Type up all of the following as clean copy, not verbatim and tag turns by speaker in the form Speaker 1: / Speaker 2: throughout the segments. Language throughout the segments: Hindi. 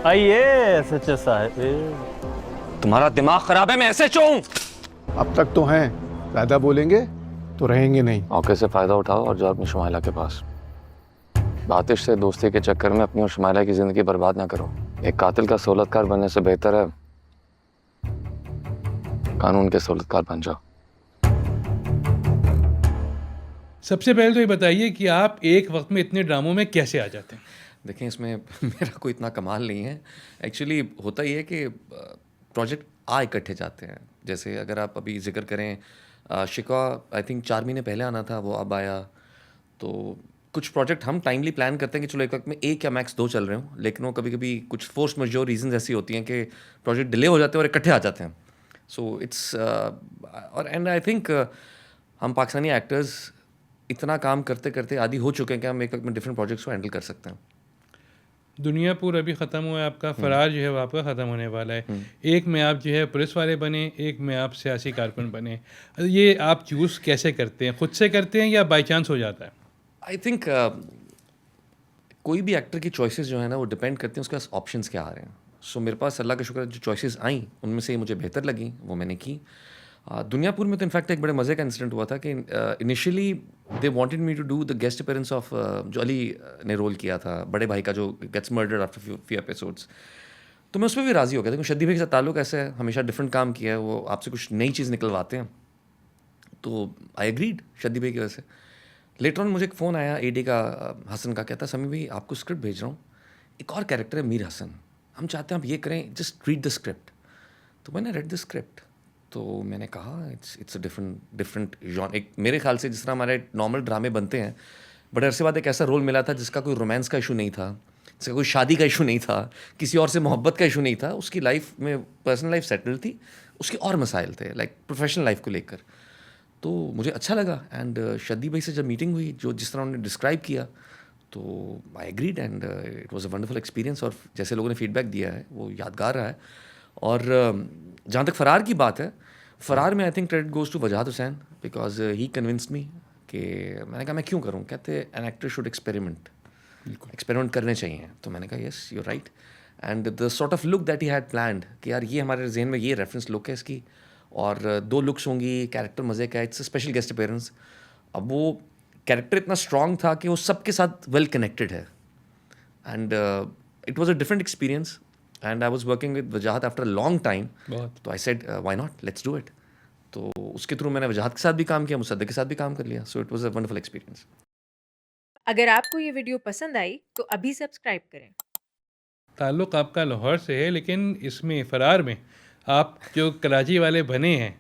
Speaker 1: आइए एसएचओ साहब।
Speaker 2: तुम्हारा दिमाग खराब है, मैं ऐसे हूँ।
Speaker 3: अब तक तो हैं, ज्यादा बोलेंगे तो रहेंगे नहीं।
Speaker 2: मौके से फायदा उठाओ और जाओ अपनी शुमाइला के पास। बातिश से दोस्ती के चक्कर में अपनी और शुमाइला की जिंदगी बर्बाद ना करो। एक कातिल का सोलतकार बनने से बेहतर है कानून के सोलतकार बन जाओ।
Speaker 4: सबसे पहले तो ये बताइए कि आप एक वक्त में इतने ड्रामों में कैसे आ जाते हैं?
Speaker 2: देखें, इसमें मेरा कोई इतना कमाल नहीं है। एक्चुअली होता ही है कि प्रोजेक्ट इकट्ठे जाते हैं। जैसे अगर आप अभी जिक्र करें शिकवा, आई थिंक 4 महीने पहले आना था, वो अब आया। तो कुछ प्रोजेक्ट हम टाइमली प्लान करते हैं कि चलो एक वक्त में 1 या मैक्स 2 चल रहे हों, लेकिन वो कभी कभी कुछ फोर्स मजोर रीजंस ऐसी होती हैं कि प्रोजेक्ट डिले हो जाते हैं और इकट्ठे आ जाते हैं। सो इट्स और एंड आई थिंक हम पाकिस्तानी एक्टर्स इतना काम करते करते आदी हो चुके हैं कि हम एक वक्त में डिफरेंट प्रोजेक्ट्स को हैंडल कर सकते हैं।
Speaker 4: दुनियापुर अभी ख़त्म हुआ है आपका, फरार जो है वो आपका ख़त्म होने वाला है। एक में आप जो है पुलिस वाले बने, एक में आप सियासी कारकुन बने। ये आप चूज़ कैसे करते हैं? खुद से करते हैं या बाई चांस हो जाता है?
Speaker 2: आई थिंक कोई भी एक्टर की चॉइसेस जो है ना वो डिपेंड करती हैं उसके पास ऑप्शंस क्या आ रहे हैं। सो मेरे पास अल्लाह का शुक्र है जो चॉइसेस आई उनमें से मुझे बेहतर लगी वो मैंने की। दुनियापुर में तो इनफैक्ट एक बड़े मज़े का इंसिडेंट हुआ था कि initially they wanted me to do the guest appearance of जो अली ने रोल किया था, बड़े भाई का जो gets murdered after few episodes. तो मैं उस पर भी राज़ी हो गया था क्योंकि शद्दी भाई के साथ ताल्लुक ऐसे है, हमेशा डिफरेंट काम किया है, वो आपसे कुछ नई चीज़ निकलवाते हैं। तो आई एग्रीड शद्दी भाई की वजह से। लेटर ऑन मुझे एक फ़ोन आया एडी का, हसन का, कहता समी भाई आपको स्क्रिप्ट भेज रहा हूँ, एक और कैरेक्टर है मीर हसन, हम चाहते हैं आप ये करें, जस्ट रीड द स्क्रिप्ट। तो मैंने रेड द स्क्रिप्ट। तो मैंने कहा इट्स अ डिफरेंट जॉन। एक मेरे ख्याल से जिस तरह हमारे नॉर्मल ड्रामे बनते हैं, बड़े अरसे बाद एक ऐसा रोल मिला था जिसका कोई रोमांस का इशू नहीं था, जिसका कोई शादी का इशू नहीं था, किसी और से मोहब्बत का इशू नहीं था। उसकी लाइफ में पर्सनल लाइफ सेटल थी, उसके और मसाइल थे लाइक प्रोफेशनल लाइफ को लेकर। तो मुझे अच्छा लगा एंड शद्दी भाई से जब मीटिंग हुई, जो जिस तरह उन्होंने डिस्क्राइब किया, तो I agreed and it was a wonderful experience. और जैसे लोगों ने फीडबैक दिया है वो यादगार रहा है। और जहाँ तक फ़रार की बात है, फ़रार में I think credit goes to Wajahat Hussain because he convinced me कि मैंने कहा मैं क्यों करूँ, कहते एन एक्टर शुड एक्सपेरिमेंट करने चाहिए। तो मैंने कहा yes you right. And the sort of look that he had planned कि यार ये हमारे जहन में ये रेफरेंस लुक है इसकी, और 2 लुक्स होंगी, कैरेक्टर मज़े का, इट्स स्पेशल गेस्ट अपीयरेंस। अब वो कैरेक्टर इतना स्ट्रॉन्ग था कि वो सबके साथ वेल कनेक्टेड है and it was a different experience and I was working with Wajahat after a long time. तो I said why not, let's do it. तो उसके थ्रू मैंने वजाहत के साथ भी काम किया, मुसद्दक के साथ भी काम कर लिया। So it was a wonderful experience.
Speaker 5: अगर आपको ये वीडियो पसंद आई तो अभी सब्सक्राइब करें।
Speaker 4: ताल्लुक़ आपका लाहौर से है, लेकिन इसमें फरार में आप जो कराची वाले बने हैं,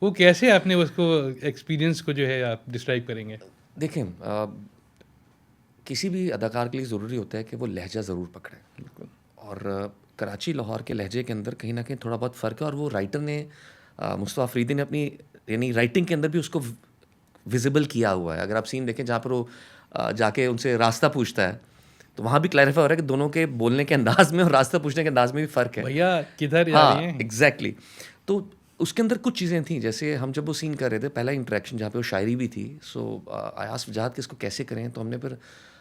Speaker 4: वो कैसे आपने उसको एक्सपीरियंस को जो है आप डिस्क्राइब करेंगे?
Speaker 2: देखें किसी भी अदाकार के लिए ज़रूरी होता है कि वो लहजा ज़रूर पकड़े। बिल्कुल। और कराची लाहौर के लहजे के अंदर कहीं ना कहीं थोड़ा बहुत फ़र्क है, और वो राइटर ने मुस्तफ़ा अफरीदी ने अपनी यानी राइटिंग के अंदर भी उसको विजिबल किया हुआ है। अगर आप सीन देखें जहाँ पर वो जाके उनसे रास्ता पूछता है, तो वहाँ भी क्लैरिफाई हो रहा है कि दोनों के बोलने के अंदाज में और रास्ता पूछने के अंदाज में भी फ़र्क है।
Speaker 4: भैया किधर जा रहे हैं?
Speaker 2: एग्जैक्टली। तो उसके अंदर कुछ चीज़ें थी, जैसे हम जब वो सीन कर रहे थे, पहला इंटरेक्शन जहाँ पे वो शायरी भी थी। सो आई आस्क्ड वजाहत कि इसको कैसे करें, तो हमने फिर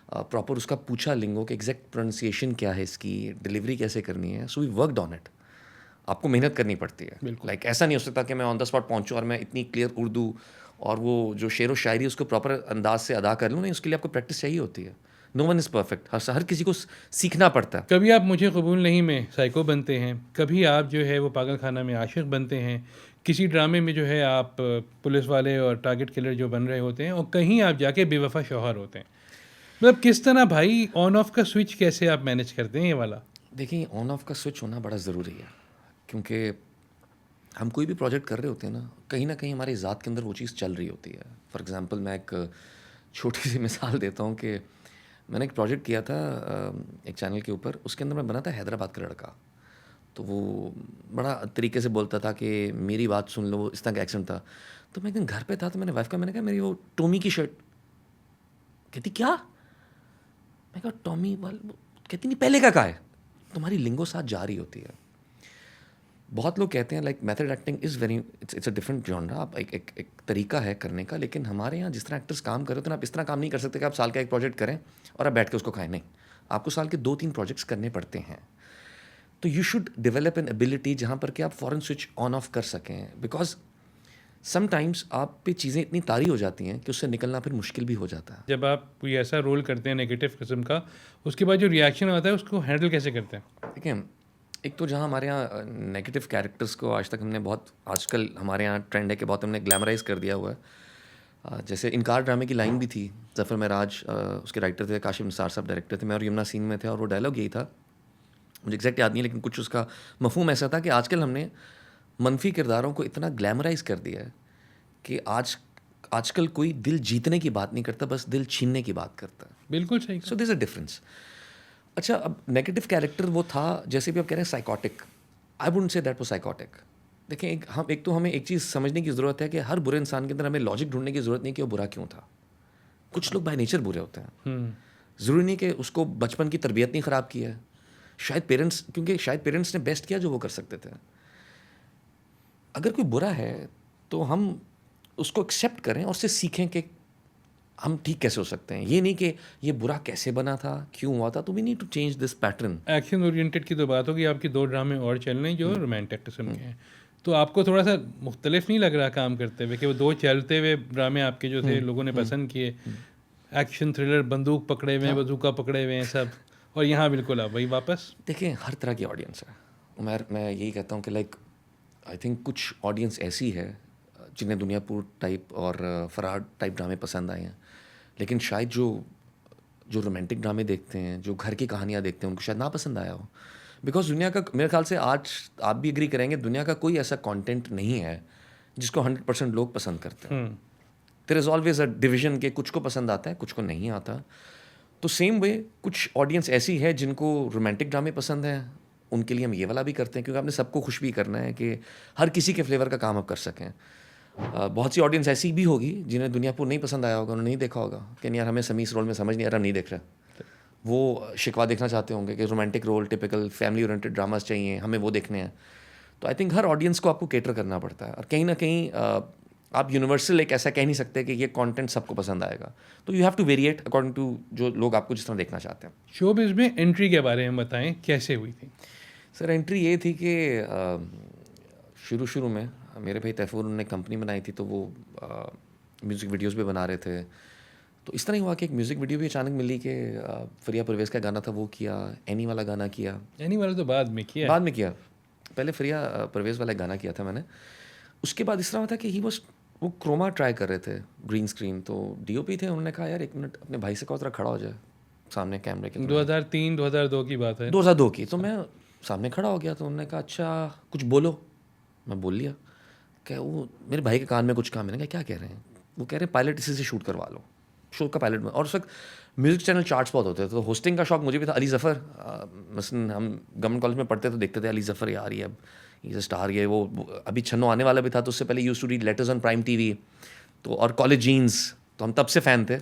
Speaker 2: प्रॉपर उसका पूछा लिंगो कि एग्जैक्ट प्रोनाउंसिएशन क्या है इसकी, डिलीवरी कैसे करनी है। So we worked on it. आपको मेहनत करनी पड़ती है, लाइक ऐसा नहीं हो सकता कि मैं ऑन द स्पॉट पहुँचूँ और मैं इतनी क्लियर उर्दू और वो जो शेर व शायरी उसको प्रॉपर अंदाज से अदा कर लूँ। नहीं, उसके लिए आपको प्रैक्टिस चाहिए होती है। नो वन इज़ परफेक्ट, हर किसी को सीखना पड़ता है।
Speaker 4: कभी आप मुझे कबूल नहीं में साइको बनते हैं, कभी आप जो है वो पागल खाना में आशिक बनते हैं, किसी ड्रामे में जो है आप पुलिस वाले और टारगेट किलर जो बन रहे होते हैं, और कहीं आप जाके बेवफा शौहर होते हैं। मतलब किस तरह भाई ऑन ऑफ का स्विच कैसे आप मैनेज करते हैं ये वाला?
Speaker 2: देखिए, ऑन ऑफ का स्विच होना बड़ा ज़रूरी है, क्योंकि हम कोई भी प्रोजेक्ट कर रहे होते हैं ना कहीं हमारी ज़ात के अंदर वो चीज़ चल रही होती है। फॉर एग्ज़ाम्पल मैं एक छोटी सी मिसाल देता हूँ कि मैंने एक प्रोजेक्ट किया था एक चैनल के ऊपर, उसके अंदर मैं बना था हैदराबाद का लड़का। तो वो बड़ा तरीके से बोलता था कि मेरी बात सुन लो, इस तरह का एक्सेंट था। तो मैं एक दिन घर पे था, तो मैंने वाइफ का मैंने कहा मेरी वो टॉमी की शर्ट, कहती क्या? मैं कहा टॉमी वाल, कहती नहीं पहले का कहा है। तुम्हारी लिंगो साथ जा रही होती है। बहुत लोग कहते हैं like method acting is very it's a different genre. आप एक तरीका है करने का, लेकिन हमारे यहाँ जिस तरह एक्टर्स काम कर रहे होते हैं, आप इस तरह काम नहीं कर सकते कि आप साल का एक प्रोजेक्ट करें और आप बैठ के उसको खाएं। नहीं, आपको साल के 2-3 प्रोजेक्ट्स करने पड़ते हैं। तो you should develop an ability जहाँ पर कि आप फ़ौरन स्विच ऑन ऑफ कर सकें, बिकॉज समटाइम्स आप पे चीज़ें इतनी तारी हो जाती हैं कि उससे निकलना फिर मुश्किल भी हो जाता है।
Speaker 4: जब आप कोई ऐसा रोल करते हैं नेगेटिव किस्म का, उसके बाद जो रिएक्शन आता है उसको हैंडल कैसे करते हैं?
Speaker 2: देखिए, एक तो जहाँ हमारे यहाँ नेगेटिव कैरेक्टर्स को आज तक हमने बहुत, आजकल हमारे यहाँ ट्रेंड है कि बहुत हमने ग्लैमराइज कर दिया हुआ है। जैसे इनकार ड्रामे की लाइन भी थी, ज़फ़र महराज उसके राइटर थे, काशिफ निसार साहब डायरेक्टर थे, मैं और यमुना सीन में थे, और वो डायलॉग यही था, मुझे एग्जैक्ट याद नहीं, लेकिन कुछ उसका मफहूम ऐसा था कि आजकल हमने मनफी किरदारों को इतना ग्लैमराइज कर दिया है कि आजकल कोई दिल जीतने की बात नहीं करता, बस दिल छीनने की बात करता है।
Speaker 4: बिल्कुल सही
Speaker 2: सो दिस अ डिफरेंस। अच्छा, अब नेगेटिव कैरेक्टर वो था, जैसे भी आप कह रहे हैं psychotic, I wouldn't say that वो साइकोटिक। देखिए, एक तो हमें एक चीज़ समझने की ज़रूरत है कि हर बुरे इंसान के अंदर हमें लॉजिक ढूंढने की ज़रूरत नहीं कि वो बुरा क्यों था। कुछ लोग बाय नेचर बुरे होते हैं, ज़रूरी नहीं कि उसको बचपन की तरबियत नहीं ख़राब की है, शायद पेरेंट्स ने बेस्ट किया जो वो कर सकते थे। अगर कोई बुरा है तो हम उसको एक्सेप्ट करें और उससे सीखें कि हम ठीक कैसे हो सकते हैं। ये नहीं कि ये बुरा कैसे बना था, क्यों हुआ था, तो we need to change this pattern.
Speaker 4: Action oriented की तो बात होगी, आपकी 2 ड्रामे और चल रहे हैं जो रोमांटिक किस्म के हैं, तो आपको थोड़ा सा मुख्तलिफ नहीं लग रहा काम करते हुए कि वो 2 चलते हुए ड्रामे आपके जो थे लोगों ने पसंद किए, एक्शन थ्रिलर, बंदूक पकड़े हुए हैं, बंदूका पकड़े हुए हैं सब, और यहाँ बिल्कुल आप वही वापस।
Speaker 2: देखिए, हर तरह की ऑडियंस है। मैं यही कहता हूँ कि लाइक आई थिंक कुछ ऑडियंस ऐसी है जिन्हें दुनियापुर टाइप और फराड टाइप ड्रामे पसंद आए हैं, लेकिन शायद जो रोमांटिक ड्रामे देखते हैं, जो घर की कहानियाँ देखते हैं, उनको शायद ना पसंद आया हो। बिकॉज दुनिया का, मेरे ख्याल से आज आप भी एग्री करेंगे, दुनिया का कोई ऐसा कंटेंट नहीं है जिसको 100% लोग पसंद करते हैं। There is always a division के कुछ को पसंद आता है, कुछ को नहीं आता। तो सेम वे कुछ ऑडियंस ऐसी है जिनको रोमांटिक ड्रामे पसंद है, उनके लिए हम ये वाला भी करते हैं, क्योंकि आपने सबको खुश भी करना है कि हर किसी के फ्लेवर का काम आप कर सकें। बहुत सी ऑडियंस ऐसी भी होगी जिन्हें दुनियापुर नहीं पसंद आया होगा, उन्होंने नहीं देखा होगा कि यार हमें समीस रोल में समझ नहीं आ रहा, नहीं देख रहा। वो शिकवा देखना चाहते होंगे कि romantic role, typical family oriented dramas चाहिए, हमें वो देखने हैं। तो आई थिंक हर ऑडियंस को आपको केटर करना पड़ता है, और कहीं ना कहीं आप यूनिवर्सल एक ऐसा कह नहीं सकते कि ये कंटेंट सबको पसंद आएगा। तो you have to variate according to जो लोग आपको जिस तरह देखना चाहते हैं।
Speaker 4: शोबिज़ में एंट्री के बारे में बताएं, कैसे हुई थी?
Speaker 2: सर, एंट्री ये थी कि शुरू में मेरे भाई तैफूर ने कंपनी बनाई थी, तो वो म्यूज़िक वीडियोस भी बना रहे थे। तो इस तरह ही हुआ कि एक म्यूज़िक वीडियो भी अचानक मिली कि फरिया परवेज़ का गाना था, वो किया, एनी वाला गाना किया।
Speaker 4: एनी वाला तो बाद में किया।
Speaker 2: पहले फरिया परवेज़ वाला गाना किया था मैंने। उसके बाद इस तरह था कि वो क्रोमा ट्राई कर रहे थे, ग्रीन स्क्रीन। तो डीओपी थे, उन्होंने कहा यार 1 मिनट अपने भाई से कहो जरा खड़ा हो जाए सामने कैमरे के।
Speaker 4: 2003-2002 की बात है।
Speaker 2: 2002 की। तो मैं सामने खड़ा हो गया, तो उन्होंने कहा अच्छा कुछ बोलो। मैं बोल लिया। क्या वो मेरे भाई के कान में कुछ कहा, मैंने कहा क्या कह रहे हैं? वो कह रहे हैं पायलट इसी से शूट करवा लो, शो का पायलट में। और उस वक्त म्यूज़िक चैनल चार्ट्स बहुत होते थे, तो होस्टिंग का शौक मुझे भी था। अली ज़फ़र, मसलन हम गवर्नमेंट कॉलेज में पढ़ते तो देखते थे अली ज़फ़र, यार ये अब इज़ अ स्टार, ये वो अभी छन्नो आने वाला भी था, तो उससे पहले used to read letters on Prime TV, तो और कॉलेज जीन्स, तो हम तब से फ़ैन थे।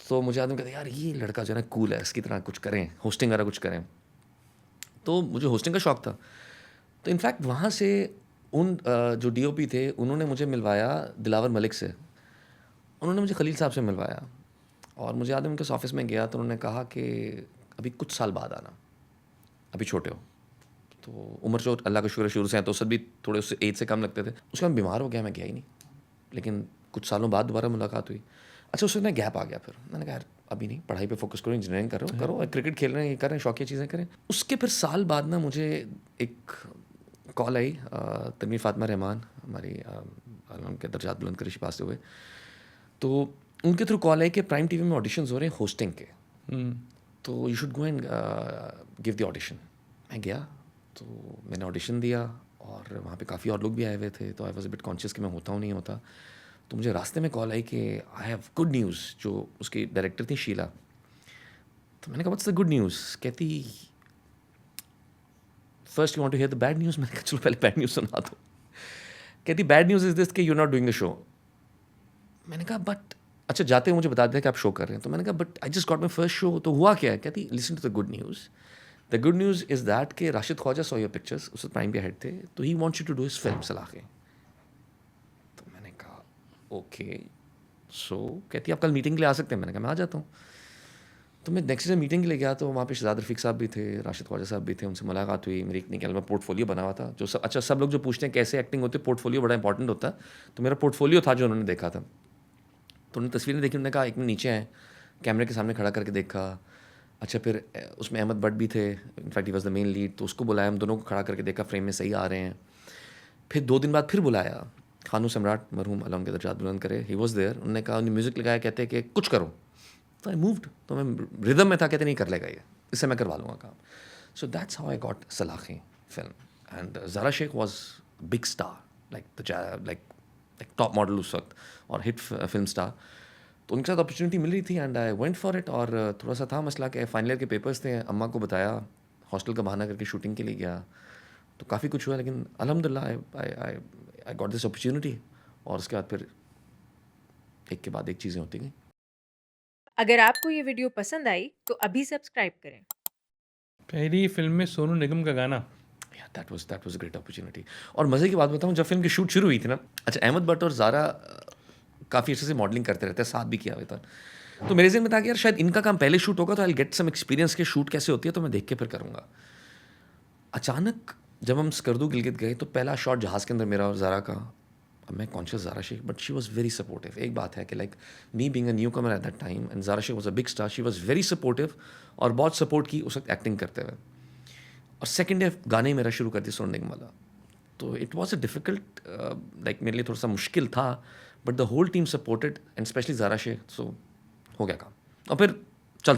Speaker 2: तो मुझे आदमी कहते यार ये लड़का जो है ना कूल है, इसकी तरह कुछ करें, होस्टिंग वगैरह कुछ करें। तो मुझे होस्टिंग का शौक था। तो इनफैक्ट वहाँ से उन जो डीओपी थे उन्होंने मुझे मिलवाया दिलावर मलिक से, उन्होंने मुझे खलील साहब से मिलवाया। और मुझे याद है उनके ऑफिस में गया तो उन्होंने कहा कि अभी कुछ साल बाद आना, अभी छोटे हो। तो उम्र जो अल्लाह का शुक्र शुरू से है, तो सब भी थोड़े उससे एज से कम लगते थे। उसके बाद बीमार हो गया, मैं गया ही नहीं। लेकिन कुछ सालों बाद दोबारा मुलाकात हुई। अच्छा, उसमें गैप आ गया। फिर मैंने कहा यार अभी नहीं, पढ़ाई पे फोकस करो, इंजीनियरिंग करो, क्रिकेट खेल रहे हैं, ये करें, शौकिया चीज़ें करें। उसके फिर साल बाद ना मुझे एक कॉल आई, तनवीर फातिमा रहमान, हमारी उनके दर्जात बुलंद करे पास हुए, तो उनके थ्रू कॉल आई कि प्राइम टीवी में ऑडिशंस हो रहे हैं होस्टिंग के, तो you should go and give the audition. मैं गया, तो मैंने ऑडिशन दिया, और वहाँ पे काफ़ी और लोग भी आए हुए थे। तो I was a bit conscious कि मैं होता हूँ नहीं होता। तो मुझे रास्ते में कॉल आई कि आई हैव गुड न्यूज़, जो उसकी डायरेक्टर थी शीला। तो मैंने कहा व्हाट्स द गुड न्यूज़? कहती first you want to hear the bad news? मैंने कहा चलो पहले बैड न्यूज़ सुना दो। कहती बैड न्यूज़ इज़ दिस कि you not doing the show. मैंने कहा बट अच्छा, जाते हुए मुझे बता दें कि आप शो कर रहे हैं। तो मैंने कहा but I just got my first show. तो हुआ क्या है? कहती listen to the good news. The good news is that कि Rashid Khwaja saw your pictures, उस प्राइम के हेड थे, तो he wants you to do his film Salaakhen. तो मैंने कहा ओके सो। कहती आप कल मीटिंग के लिए आ सकते हैं? मैंने कहा मैं आ जाता हूँ। तो मैं नेक्स्ट डे मीटिंग के लिए गया, तो वहाँ पे शहजाद रफ़ीक साहब भी थे, राशिद ख्वाजा साहब भी थे, उनसे मुलाकात हुई। मेरी एक निकल में पोर्टफोलियो बना हुआ था, जो सब अच्छा सब लोग जो पूछते हैं कैसे एक्टिंग होती है, पोर्टफोलियो बड़ा इंपॉर्टेंट होता है, तो मेरा पोर्टफोलियो था जो उन्होंने देखा था। तो उन्होंने तस्वीरें देखी, उन्होंने कहा एक मिनट नीचे आए, कैमरे के सामने खड़ा करके देखा। अच्छा फिर उसमें अहमद भट्ट भी थे, in fact he was the main lead, तो उसको बुलाया, हम दोनों को खड़ा करके देखा, फ्रेम में सही आ रहे हैं। फिर 2 दिन बाद फिर बुलाया, खानू सम्राट मरहूम अल्लाह उनके दर्जात बुलंद करे, ही वॉज देयर। उन्होंने कहा, उन्हें म्यूज़िक लगाया, कहते कि कुछ करो। तो आई मूव्ड, तो मैं रिदम में था, कहते नहीं कर लेगा ये, इससे मैं करवा लूँगा काम। So that's how I got Salaakhen film. And Zara Sheikh was big star, like top model उस वक्त और हिट फिल्म स्टार। तो उनके साथ अपॉर्चुनिटी मिल रही थी and I went for it. और थोड़ा सा था मसला कि फाइनल ईयर के पेपर्स थे, अम्मा को बताया, हॉस्टल का बहाना करके शूटिंग के लिए गया, तो काफ़ी कुछ हुआ, लेकिन अल्हम्दुलिल्लाह आई गॉट दिस अपॉर्चुनिटी। और उसके बाद फिर एक के बाद एक चीज़ें होती गई।
Speaker 5: अगर आपको ये वीडियो पसंद आई तो अभी सब्सक्राइब करें।
Speaker 4: पहली फिल्म में सोनू निगम का गाना,
Speaker 2: that was a great opportunity. और मज़े की बात बताऊँ, जब फिल्म की शूट शुरू हुई थी ना, अच्छा अहमद भट्ट और ज़ारा काफ़ी अच्छे से मॉडलिंग करते रहते हैं, साथ भी किया हुआ था। तो मेरे ज़हन में था कि यार शायद इनका काम पहले शूट होगा, तो आई गेट सम एक्सपीरियंस के शूट कैसे होती है, तो मैं देख के फिर करूँगा। अचानक जब हम स्कर्दू गिलगित गए, तो पहला शॉट जहाज़ के अंदर मेरा और ज़ारा का। अब मैं conscious Zara Sheikh, but she was very supportive. एक बात है कि like me being a newcomer at that time and Zara Sheikh was a big star, she was very supportive और बहुत सपोर्ट की उस वक्त एक्टिंग करते हुए। और सेकेंड डे गाने मेरा शुरू कर दिया सोनू निगम वाला। तो it was a difficult, like मेरे लिए थोड़ा सा मुश्किल था, but the whole team supported and specially Zara Sheikh. So हो गया काम, और फिर चल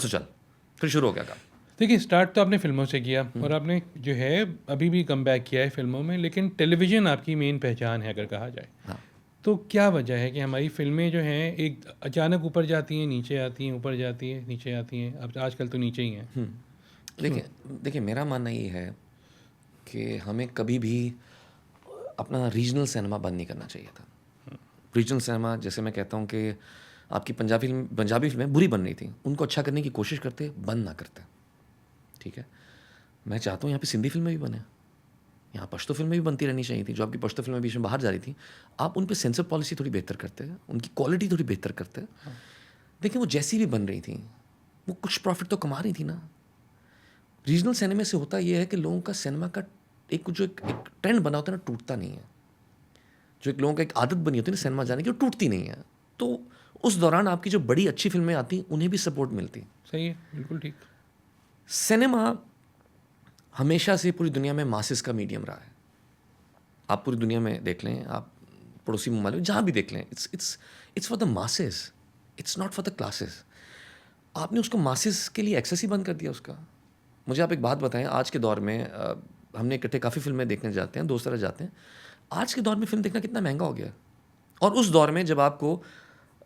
Speaker 2: फिर शुरू हो गया काम।
Speaker 4: देखिए स्टार्ट तो आपने फिल्मों से किया और आपने जो है अभी भी कम बैक किया है फिल्मों में, लेकिन टेलीविज़न आपकी मेन पहचान है अगर कहा जाए।
Speaker 2: हाँ।
Speaker 4: तो क्या वजह है कि हमारी फिल्में जो हैं एक अचानक ऊपर जाती हैं, नीचे आती हैं, ऊपर जाती हैं, नीचे आती हैं, अब आजकल तो नीचे ही हैं।
Speaker 2: देखिए मेरा मानना ये है कि हमें कभी भी अपना रीजनल सिनेमा बंद नहीं करना चाहिए था। रीजनल सिनेमा, जैसे मैं कहता हूँ कि आपकी पंजाबी फिल्में बुरी बन रही थी, उनको अच्छा करने की कोशिश करते, बंद ना करते। ठीक है, मैं चाहता हूँ यहाँ पे सिंधी फिल्में भी बने, यहाँ पश्तो फिल्में भी बनती रहनी चाहिए थी। जो आपकी पश्तो फिल्में बीच में बाहर जा रही थी, आप उन पे सेंसर पॉलिसी थोड़ी बेहतर करते हैं, उनकी क्वालिटी थोड़ी बेहतर करते हैं। देखिए वो जैसी भी बन रही थी, वो कुछ प्रॉफिट तो कमा रही थी ना। रीजनल सिनेमा से होता ये है कि लोगों का सिनेमा का एक ट्रेंड बना होता है ना, टूटता नहीं है। जो एक लोगों का एक आदत बनी होती है ना सिनेमा जाने की, वो टूटती नहीं है। तो उस दौरान आपकी जो बड़ी अच्छी फिल्में आती, उन्हें भी सपोर्ट मिलती।
Speaker 4: सही है, बिल्कुल ठीक।
Speaker 2: सिनेमा हमेशा से पूरी दुनिया में मासेस का मीडियम रहा है। आप पूरी दुनिया में देख लें, आप पड़ोसी ममालिक जहाँ भी देख लें, it's for the masses, it's not for the classes. आपने उसको मासेस के लिए एक्सेस ही बंद कर दिया उसका। मुझे आप एक बात बताएं, आज के दौर में हमने इकट्ठे काफ़ी फिल्में देखने जाते हैं, दोस्त तरह जाते हैं। आज के दौर में फिल्म देखना कितना महंगा हो गया। और उस दौर में जब आपको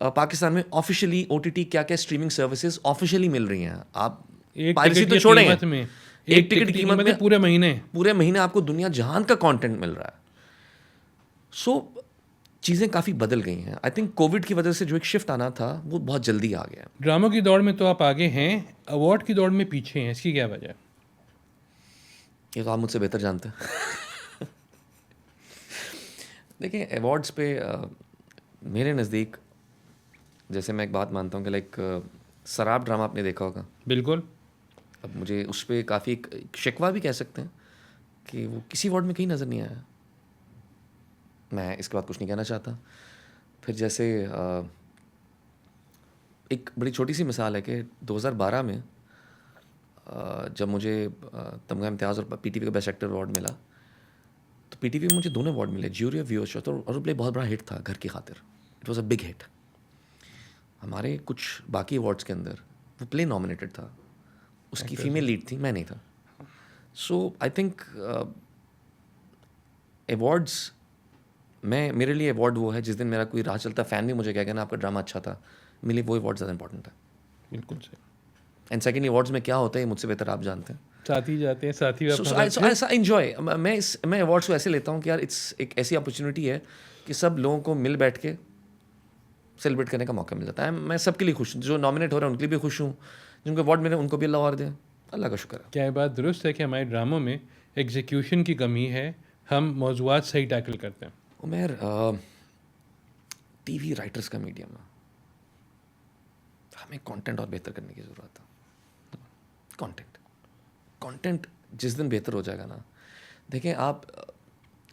Speaker 2: पाकिस्तान में ऑफिशियली OTT क्या क्या स्ट्रीमिंग सर्विसेज ऑफिशियली मिल रही हैं, आप
Speaker 4: एक
Speaker 2: पायरेसी
Speaker 4: टिकट
Speaker 2: तो
Speaker 4: की
Speaker 2: छोड़ें,
Speaker 4: कीमत में,
Speaker 2: एक टिकट की कीमत में
Speaker 4: पूरे महीने
Speaker 2: आपको दुनिया जहान का कंटेंट मिल रहा है। सो चीज़ें काफ़ी बदल गई हैं। आई थिंक कोविड की वजह से जो एक शिफ्ट आना था, वो बहुत जल्दी आ गया।
Speaker 4: ड्रामों की दौड़ में तो आप आगे हैं, अवार्ड की दौड़ में पीछे हैं, इसकी क्या वजह है?
Speaker 2: ये तो आप मुझसे बेहतर जानते हैं। देखिए अवार्ड्स पे मेरे नज़दीक, जैसे मैं एक बात मानता हूँ कि लाइक सराब ड्रामा आपने देखा होगा।
Speaker 4: बिल्कुल।
Speaker 2: अब मुझे उस पर काफ़ी एक शिकवा भी कह सकते हैं कि वो किसी अवार्ड में कहीं नज़र नहीं आया। मैं इसके बाद कुछ नहीं कहना चाहता। फिर जैसे एक बड़ी छोटी सी मिसाल है कि 2012 में जब मुझे तमगा इम्तियाज़ और PTV का बेस्ट एक्टर अवार्ड मिला, तो PTV में मुझे दोनों अवार्ड मिले, ज्यूरी और व्यूअर्स चॉइस, और प्ले बहुत बड़ा हिट था घर की खातिर। It was a big hit. हमारे कुछ बाकी अवार्ड्स के अंदर वो प्ले नॉमिनेटेड था, उसकी फीमेल लीड थी, मैं नहीं था। सो आई थिंक अवार्ड्स, मेरे लिए अवार्ड वो है जिस दिन मेरा कोई राह चलता फ़ैन भी मुझे कहेगा ना आपका ड्रामा अच्छा था, मेरे लिए वो अवार्ड ज़्यादा इंपॉर्टेंट है।
Speaker 4: बिल्कुल सही।
Speaker 2: एंड सेकेंडली अवार्ड्स में क्या होता है मुझसे बेहतर आप जानते हैं।
Speaker 4: साथ ही जाते हैं, साथ ही
Speaker 2: ऐसा एंजॉय, मैं अवार्ड्स को ऐसे लेता हूँ कि यार इट्स एक ऐसी अपॉर्चुनिटी है कि सब लोगों को मिल बैठ के सेलिब्रेट करने का मौका मिल जाता है। मैं सबके लिए खुश हूँ, जो नॉमिनेट हो रहे हैं उनके लिए भी खुश हूँ, जिनको अवार्ड मिले उनको भी अल्लाह और दे, अल्लाह का शुक्र है।
Speaker 4: क्या ये बात दुरुस्त है कि हमारे ड्रामों में एग्जीक्यूशन की कमी है, हम मौज़ूआत सही टैकल करते हैं?
Speaker 2: उमेर TV राइटर्स का मीडियम है, हमें कंटेंट और बेहतर करने की ज़रूरत है। कंटेंट जिस दिन बेहतर हो जाएगा ना, देखें आप,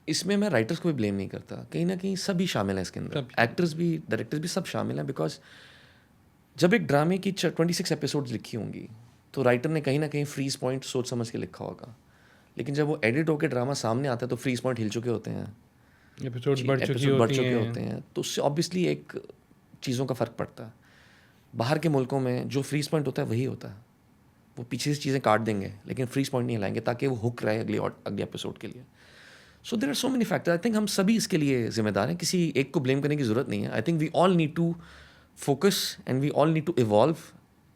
Speaker 2: इसमें मैं राइटर्स को भी ब्लेम नहीं करता, कहीं ना कहीं सभी शामिल हैं इसके अंदर, एक्टर्स भी, डायरेक्टर्स भी, सब शामिल हैं। बिकॉज जब एक ड्रामे की 26 एपिसोड्स लिखी होंगी तो राइटर ने कहीं ना कहीं फ्रीज पॉइंट सोच समझ के लिखा होगा, लेकिन जब वो एडिट होकर ड्रामा सामने आता है तो फ्रीज पॉइंट हिल चुके होते हैं,
Speaker 4: एपिसोड बढ़ चुके
Speaker 2: होते हैं, तो उससे ऑब्वियसली एक चीज़ों का फ़र्क पड़ता है। बाहर के मुल्कों में जो फ्रीज पॉइंट होता है वही होता है, वो पीछे से चीज़ें काट देंगे लेकिन फ्रीज पॉइंट नहीं हिलाएंगे ताकि वो हुक रहे अगले एपिसोड के लिए। So there are so many factor, I think हम सभी इसके लिए जिम्मेदार हैं, किसी एक को ब्लेम करने की ज़रूरत नहीं है। I think we all need to focus and we all need to evolve,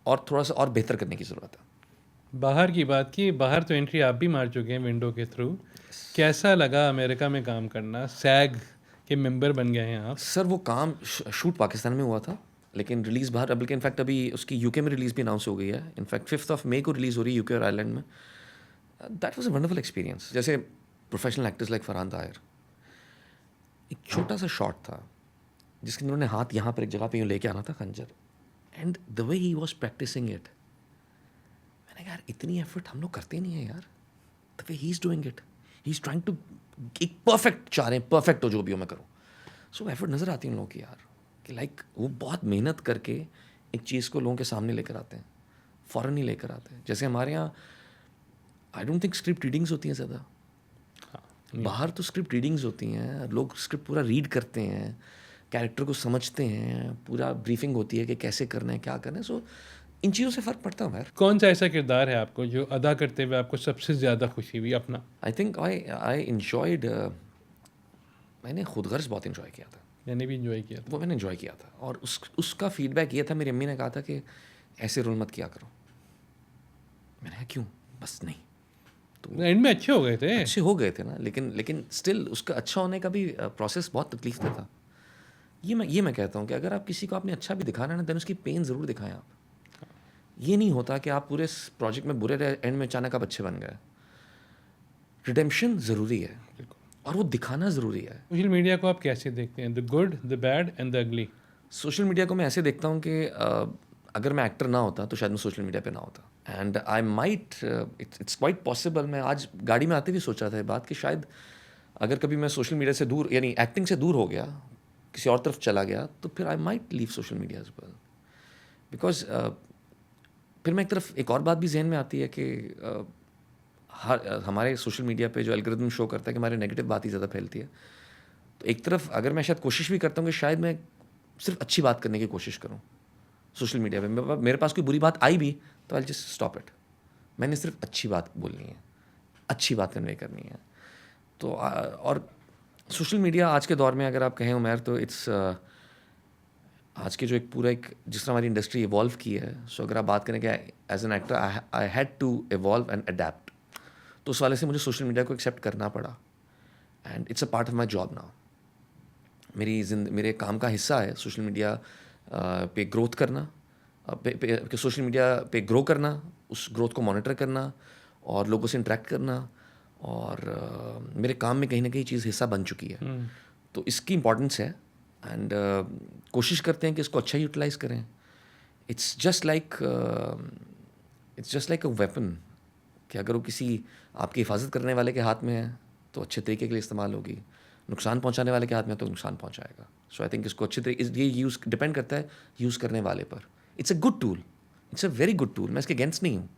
Speaker 2: और थोड़ा सा और बेहतर करने की ज़रूरत है।
Speaker 4: बाहर की बात की, बाहर तो एंट्री आप भी मार चुके हैं विंडो के थ्रू। कैसा लगा अमेरिका में काम करना? सैग के मेंबर बन गए हैं आप।
Speaker 2: सर वो काम शूट पाकिस्तान में हुआ था, लेकिन रिलीज़ बाहर, बल्कि इनफैक्ट अभी उसकी यूके में रिलीज़ भी अनाउंस हो गई है। इनफैक्ट 5 मई को रिलीज़ हो रही है यूके और आयरलैंड में। That was a wonderful experience. जैसे professional actors like Farhan Tahir, एक छोटा सा शॉट था जिसके अंदर उन्होंने हाथ यहाँ पर एक जगह पे यूँ लेके आना था खंजर, and the way he was practising it, मैंने कहा यार इतनी एफर्ट हम लोग करते नहीं है यार, the way he is doing it, he is trying to, एक परफेक्ट चाह रहे हैं, परफेक्ट हो जो भी हो मैं करूँ। सो एफर्ट नज़र आती है उन लोगों की यार, कि लाइक वो बहुत मेहनत करके एक चीज़ को लोगों के सामने लेकर आते हैं, फ़ौरन नहीं लेकर आते हैं। जैसे हमारे यहाँ I don't think script readings होती हैं ज़्यादा, बाहर तो स्क्रिप्ट रीडिंग्स होती हैं, लोग स्क्रिप्ट पूरा रीड करते हैं, कैरेक्टर को समझते हैं, पूरा ब्रीफिंग होती है कि कैसे करना है, क्या करना है। सो इन चीज़ों से फ़र्क पड़ता है यार।
Speaker 4: कौन सा ऐसा किरदार है आपको जो अदा करते हुए आपको सबसे ज़्यादा खुशी हुई अपना?
Speaker 2: आई थिंक आई इन्जॉयड, मैंने खुद गर्ज बहुत इन्जॉय किया था,
Speaker 4: मैंने भी इंजॉय किया था।
Speaker 2: वो मैंने इन्जॉय किया था, और उसका फीडबैक ये था, मेरी अम्मी ने कहा था कि ऐसे रोल मत किया करो। मैंने कहा क्यों? बस नहीं,
Speaker 4: एंड में अच्छे हो गए थे।
Speaker 2: अच्छे हो गए थे ना, लेकिन स्टिल उसका अच्छा होने का भी प्रोसेस बहुत तकलीफ देता था। ये मैं कहता हूँ कि अगर आप किसी को आपने अच्छा भी दिखाना है ना, देन उसकी पेन ज़रूर दिखाएं आप। ये नहीं होता कि आप पूरे प्रोजेक्ट में बुरे रहे, एंड में अचानक आप अच्छे बन गए। रिडेम्पशन ज़रूरी है और वो दिखाना ज़रूरी है।
Speaker 4: सोशल मीडिया को आप कैसे देखते हैं? The good, the bad and the ugly.
Speaker 2: Social media को मैं ऐसे देखता हूँ कि अगर मैं एक्टर ना होता तो शायद मैं सोशल मीडिया पे ना होता, and I might, it's quite possible, मैं आज गाड़ी में आते हुए सोच रहा था ये बात कि शायद अगर कभी मैं सोशल मीडिया से दूर, यानी एक्टिंग से दूर हो गया, किसी और तरफ चला गया, तो फिर I might leave social media as well. Because फिर मैं एक तरफ एक और बात भी जहन में आती है कि हमारे सोशल मीडिया पे जो एल्गोरिथम शो करता है कि हमारे नेगेटिव बात ही ज़्यादा फैलती है। तो एक तरफ अगर मैं शायद कोशिश भी करता हूँ कि शायद मैं सिर्फ अच्छी बात करने की कोशिश करूँ सोशल मीडिया पे, मेरे पास कोई बुरी बात आई भी तो आई जस्ट स्टॉप इट, मैंने सिर्फ अच्छी बात बोलनी है, अच्छी बात कन्वे करनी है। तो और सोशल मीडिया आज के दौर में अगर आप कहें उमैर, तो इट्स आज के जो एक पूरा एक जिस तरह हमारी इंडस्ट्री इवॉल्व की है, सो अगर आप बात करें कि as an actor I had to evolve and adapt, तो उस वाले से मुझे सोशल मीडिया को एक्सेप्ट करना पड़ा, and it's a part of my job now. मेरे काम का हिस्सा है सोशल मीडिया पे ग्रोथ करना, सोशल मीडिया पे ग्रो करना, उस ग्रोथ को मॉनिटर करना और लोगों से इंटरेक्ट करना, और मेरे काम में कहीं ना कहीं चीज़ हिस्सा बन चुकी है। तो इसकी इम्पॉर्टेंस है, एंड कोशिश करते हैं कि इसको अच्छा यूटिलाइज़ करें। It's just like a weapon, कि अगर वो किसी आपकी हिफाजत करने वाले के हाथ में है तो अच्छे तरीके के लिए इस्तेमाल होगी, नुकसान पहुंचाने वाले के हाथ में तो नुकसान पहुंचाएगा। सो आई थिंक इसको अच्छे तरीके, ये यूज़ डिपेंड करता है यूज़ करने वाले पर। It's a good tool, it's a very good tool, मैं इसके अगेंस्ट नहीं हूँ,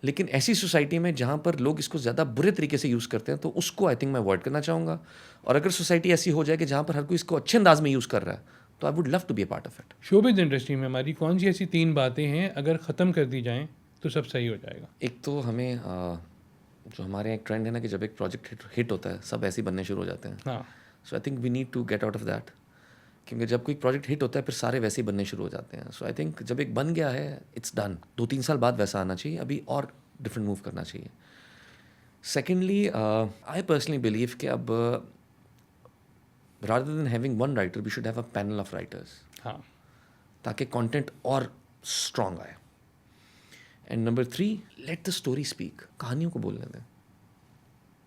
Speaker 2: लेकिन ऐसी सोसाइटी में जहाँ पर लोग इसको ज़्यादा बुरे तरीके से यूज़ करते हैं तो उसको आई थिंक मैं अवॉइड करना चाहूँगा। और अगर सोसाइटी ऐसी हो जाए कि जहाँ पर हर कोई इसको अच्छे अंदाज में यूज़ कर रहा है, तो I would love to be a part of it.
Speaker 4: Showbiz industry में हमारी कौन सी ऐसी 3 बातें हैं अगर ख़त्म कर दी जाएँ तो सब सही हो जाएगा?
Speaker 2: एक तो हमें जो हमारे एक ट्रेंड है ना कि जब एक प्रोजेक्ट हिट होता है सब ऐसे ही बनने शुरू हो जाते हैं।
Speaker 4: हाँ,
Speaker 2: so I think we need to get out of that, क्योंकि जब कोई प्रोजेक्ट हिट होता है फिर सारे वैसे ही बनने शुरू हो जाते हैं। सो आई थिंक जब एक बन गया है इट्स डन, 2-3 साल बाद वैसा आना चाहिए, अभी और डिफरेंट मूव करना चाहिए। सेकेंडली आई पर्सनली बिलीव कि अब rather than having one writer we should have a panel of writers,
Speaker 4: हाँ,
Speaker 2: ताकि कंटेंट और स्ट्रॉन्ग आए। And number 3, let the story speak, कहानियों को बोलने दें।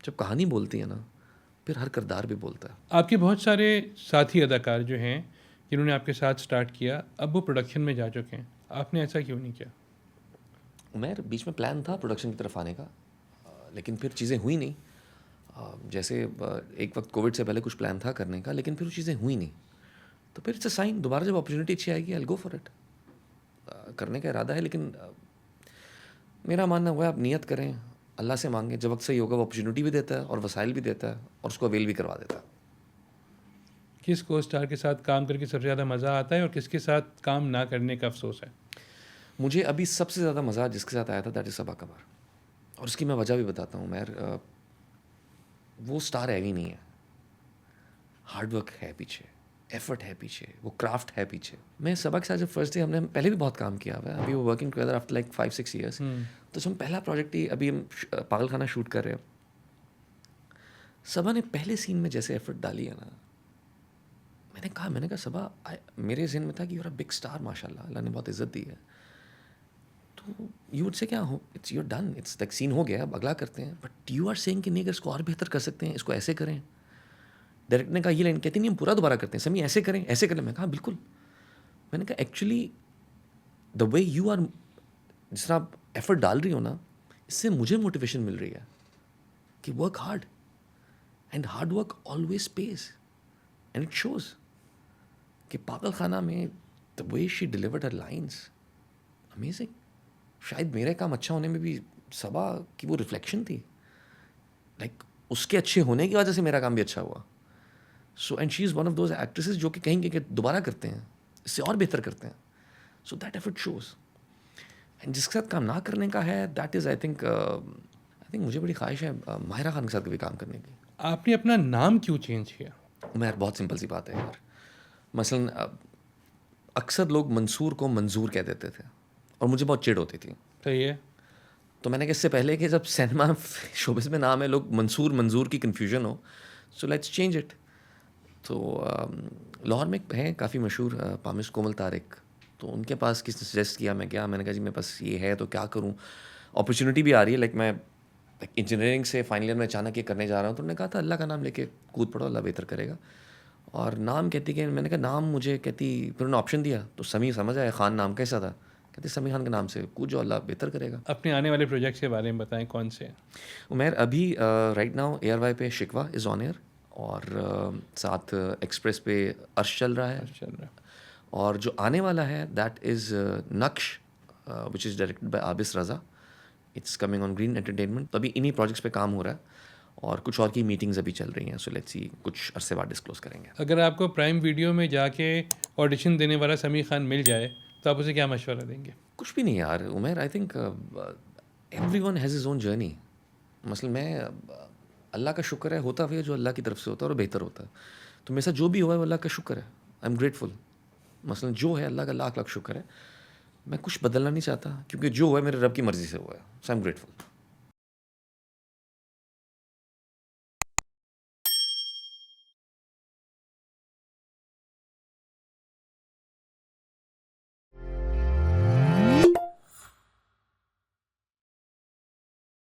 Speaker 2: जब कहानी बोलती है ना फिर हर किरदार भी बोलता है।
Speaker 4: आपके बहुत सारे साथी अदाकार जो हैं जिन्होंने आपके साथ स्टार्ट किया अब वो प्रोडक्शन में जा चुके हैं, आपने ऐसा क्यों नहीं किया?
Speaker 2: उमर बीच में प्लान था प्रोडक्शन की तरफ आने का, लेकिन फिर चीज़ें हुई नहीं। जैसे एक वक्त कोविड से पहले कुछ प्लान था करने का, लेकिन फिर वो चीज़ें हुई नहीं। तो फिर इट्स अ साइन, दोबारा जब अपॉर्चुनिटी अच्छी आएगी आई गो फॉर इट। करने का इरादा है, लेकिन मेरा मानना हुआ है आप नियत करें, अल्लाह से मांगें, जब वक्त सही होगा वो अपॉर्चुनिटी भी देता है और वसाइल भी देता है और उसको अवेल भी करवा देता है।
Speaker 4: किस को स्टार के साथ काम करके सबसे ज़्यादा मज़ा आता है और किसके साथ काम ना करने का अफसोस है?
Speaker 2: मुझे अभी सबसे ज़्यादा मज़ा जिसके साथ आया था दैट इज़ सबा कमर, और उसकी मैं वजह भी बताता हूँ। मैं वो स्टार है ही नहीं है, हार्डवर्क है पीछे, एफर्ट है पीछे, वो क्राफ्ट है पीछे। मैं सबा के साथ जब फर्स्ट डे, हमने पहले भी बहुत काम किया हुआ है, अभी वो working together after like 5-6 years. तो जब हम पहला प्रोजेक्ट ही, अभी हम पागल खाना शूट कर रहे हैं, सबा ने पहले सीन में जैसे एफर्ट डाली है ना, मैंने कहा सबा, मेरे जहन में था कि यूर अ बिग स्टार, माशाल्लाह, अल्लाह ने बहुत इज्जत दी है। तो यू वुड से क्या हो, it's your done, it's like scene हो गया, अब अगला करते हैं। बट यू आर सेइंग कि नहीं, अगर इसको और बेहतर कर सकते हैं, इसको ऐसे करें। डायरेक्टर ने कहा ये लाइन, कहती नहीं हम पूरा दोबारा करते हैं, समी ऐसे करें, ऐसे करें। मैं कहा बिल्कुल। मैंने कहा actually the way you are, जिस तरह आप एफर्ट डाल रही हो ना, इससे मुझे मोटिवेशन मिल रही है कि work hard, and hard work always page, and it shows कि पागल खाना में the way she delivered her lines, amazing. शायद मेरे काम अच्छा होने में भी सबा की वो रिफ्लेक्शन थी, लाइक उसके अच्छे होने की वजह से मेरा काम भी अच्छा हुआ। So and she is one of those actresses जो कि कहेंगे कि दोबारा करते हैं, इससे और बेहतर करते हैं। So that effort shows. And जिसके साथ काम ना करने का है, दैट इज़ आई थिंक मुझे बड़ी ख्वाहिश है माहिरा खान के साथ कभी काम करने की।
Speaker 4: आपने अपना नाम क्यों चेंज किया?
Speaker 2: यार बहुत सिंपल सी बात है यार। मसलन अक्सर लोग मंसूर को मंजूर कह देते थे और मुझे बहुत चिढ़ होती थी।
Speaker 4: सही है।
Speaker 2: तो मैंने कहा इससे पहले कि जब सिनेमा शोबिस में नाम है लोग मंसूर मंजूर की कन्फ्यूजन हो, सो लेट्स चेंज इट। तो लाहौर में है काफ़ी मशहूर पामिश कोमल तारिक, तो उनके पास किसने सजेस्ट किया, मैं गया, मैंने कहा जी मेरे पास ये है तो क्या करूँ, अपॉर्चुनिटी भी आ रही है, लाइक मैं इंजीनियरिंग से फाइनल ईयर में अचानक ये करने जा रहा हूँ। तो उन्होंने कहा था अल्लाह का नाम लेके कूद पड़ो, अल्लाह बेहतर करेगा। और नाम कहती कि मैंने कहा नाम मुझे कहती, फिर उन्होंने ऑप्शन दिया तो समी समझ आया, खान नाम कैसा था, कहते समी खान के नाम से कूद जाओ, अल्लाह बेहतर करेगा।
Speaker 4: अपने आने वाले प्रोजेक्ट्स के बारे में बताएं, कौन से हैं?
Speaker 2: उमर अभी राइट नाउ ARY पे शिकवा इज़ ऑन एयर, और साथ एक्सप्रेस पे अर्श चल रहा है।
Speaker 4: चल रहा है।
Speaker 2: और जो आने वाला है दैट इज़ नक्श, which is directed by Abis Raza. It's coming on green entertainment. तो अभी इन्हीं प्रोजेक्ट्स पे काम हो रहा है और कुछ और की मीटिंग्स अभी चल रही हैं। सो लेट्स सी, कुछ अरसे बाद डिस्क्लोज करेंगे।
Speaker 4: अगर आपको प्राइम वीडियो में जाके ऑडिशन देने वाला समी खान मिल जाए तो आप उसे क्या मशवरा देंगे?
Speaker 2: कुछ भी नहीं यार Umar, I think everyone has his own journey. मसलन मैं अल्लाह का शुक्र है, होता हुआ जो अल्लाह की तरफ से होता है और बेहतर होता है। तो मेरे साथ जो भी हुआ है वो अल्लाह का शुक्र है, आई एम ग्रेटफुल। मसलन जो है अल्लाह का लाख लाख शुक्र है। मैं कुछ बदलना नहीं चाहता क्योंकि जो हुआ है मेरे रब की मर्ज़ी से हुआ है, सो आई एम ग्रेटफुल।